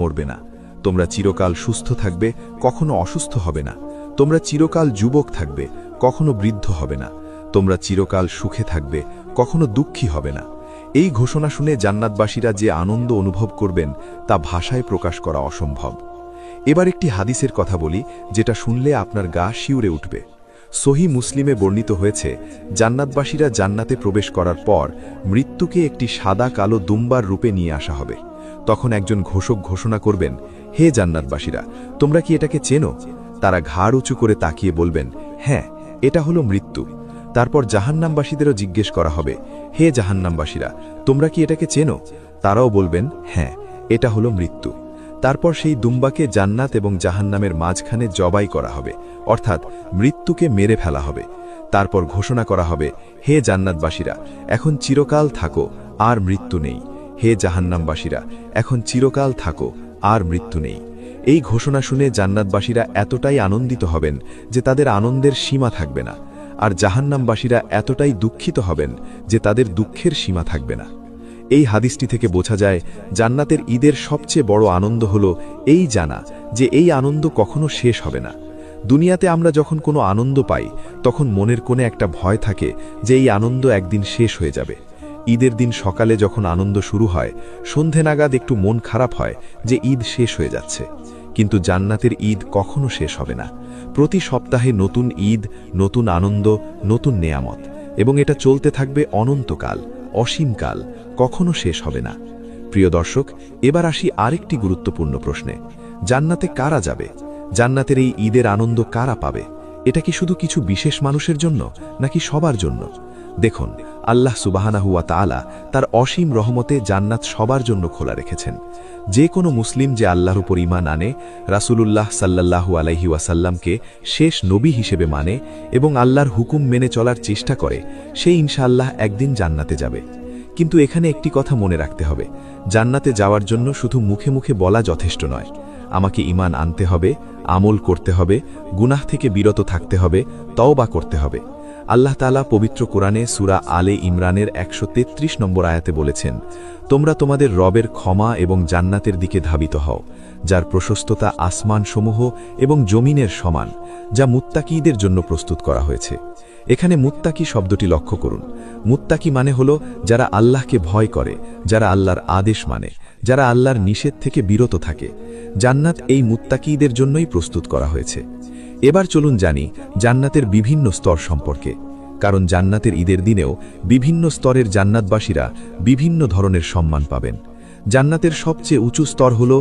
মরবে না। তোমরা চিরকাল সুস্থ থাকবে, কখনো অসুস্থ হবে না। তোমরা চিরকাল যুবক থাকবে, কখনো বৃদ্ধ হবে না। তোমরা চিরকাল সুখে থাকবে, কখনো দুঃখী হবে না। এই ঘোষণা শুনে জান্নাতবাসীরা যে আনন্দ অনুভব করবেন তা ভাষায় প্রকাশ করা অসম্ভব। এবার একটি হাদিসের কথা বলি, যেটা শুনলে আপনার গা শিউরে উঠবে। সহি মুসলিমে বর্ণিত হয়েছে, জান্নাতবাসীরা জান্নাতে প্রবেশ করার পর মৃত্যুকে একটি সাদা কালো দুম্বার রূপে নিয়ে আসা হবে। তখন একজন ঘোষক ঘোষণা করবেন, হে জান্নাতবাসীরা, তোমরা কি এটাকে চেনো? তারা ঘাড় উঁচু করে তাকিয়ে বলবেন, হ্যাঁ, এটা হলো মৃত্যু। তারপর জাহান্নামবাসীদেরও জিজ্ঞেস করা হবে, হে জাহান্নামবাসীরা, তোমরা কি এটাকে চেনো? তারাও বলবেন, হ্যাঁ, এটা হলো মৃত্যু। তারপর সেই দুম্বাকে জান্নাত এবং জাহান্নামের মাঝখানে জবাই করা হবে, অর্থাৎ মৃত্যুকে মেরে ফেলা হবে। তারপর ঘোষণা করা হবে, হে জান্নাতবাসীরা, এখন চিরকাল থাকো, আর মৃত্যু নেই। হে জাহান্নামবাসীরা, এখন চিরকাল থাকো, আর মৃত্যু নেই। এই ঘোষণা শুনে জান্নাতবাসীরা এতটাই আনন্দিত হবেন যে তাদের আনন্দের সীমা থাকবে না, আর জাহান্নামবাসীরা এতটাই দুঃখিত হবেন যে তাদের দুঃখের সীমা থাকবে না। এই হাদিসটি থেকে বোঝা যায়, জান্নাতের ঈদের সবচেয়ে বড় আনন্দ হলো এই জানা যে এই আনন্দ কখনো শেষ হবে না। দুনিয়াতে আমরা যখন কোনো আনন্দ পাই, তখন মনের কোণে একটা ভয় থাকে যে এই আনন্দ একদিন শেষ হয়ে যাবে। ঈদের দিন সকালে যখন আনন্দ শুরু হয়, সন্ধে নাগাদ একটু মন খারাপ হয় যে ঈদ শেষ হয়ে যাচ্ছে। কিন্তু জান্নাতের ঈদ কখনো শেষ হবে না। প্রতি সপ্তাহে নতুন ঈদ, নতুন আনন্দ, নতুন নেয়ামত, এবং এটা চলতে থাকবে অনন্তকাল, অসীমকাল, কখনো শেষ হবে না। প্রিয় দর্শক, এবার আসি আরেকটি গুরুত্বপূর্ণ প্রশ্নে। জান্নাতে কারা যাবে? জান্নাতের এই ঈদের আনন্দ কারা পাবে? এটা কি শুধু কিছু বিশেষ মানুষের জন্য, নাকি সবার জন্য? দেখুন, আল্লাহ সুবহানাহু ওয়া তাআলা তার অসীম রহমতে জান্নাত সবার জন্য খোলা রেখেছেন। যে কোনো মুসলিম যে আল্লাহর উপর ঈমান আনে, রাসূলুল্লাহ সাল্লাল্লাহু আলাইহি ওয়াসাল্লামকে শেষ নবী হিসেবে মানে এবং আল্লাহর হুকুম মেনে চলার চেষ্টা করে, সে ইনশাআল্লাহ একদিন জান্নাতে যাবে। কিন্তু এখানে একটি কথা মনে রাখতে হবে, জান্নাতে যাওয়ার জন্য শুধু মুখে মুখে বলা যথেষ্ট নয়। আমাকে ঈমান আনতে হবে, আমল করতে হবে, গুনাহ থেকে বিরত থাকতে হবে, তওবা করতে হবে। আল্লাহ তাআলা পবিত্র কোরআনে সূরা আলে ইমরানের 133 নম্বর আয়াতে বলেছেন, তোমরা তোমাদের রবের ক্ষমা এবং জান্নাতের দিকে ধাবিত হও, যার প্রশস্ততা আসমানসমূহ এবং জমিনের সমান, যা মুত্তাকীদের জন্য প্রস্তুত করা হয়েছে। এখানে মুত্তাকী শব্দটি লক্ষ্য করুন। মুত্তাকী মানে হলো যারা আল্লাহকে ভয় করে, যারা আল্লাহর আদেশ মানে, যারা আল্লাহর নিষেধ থেকে বিরত থাকে। জান্নাত এই মুত্তাকীদের জন্যই প্রস্তুত করা হয়েছে। এবার চলুন জানি জান্নাতের বিভিন্ন স্তর সম্পর্কে, কারণ জান্নাতের ঈদের দিনেও বিভিন্ন স্তরের জান্নাতবাসীরা বিভিন্ন ধরনের সম্মান পাবেন। জান্নাতের সবচেয়ে উঁচু স্তর হল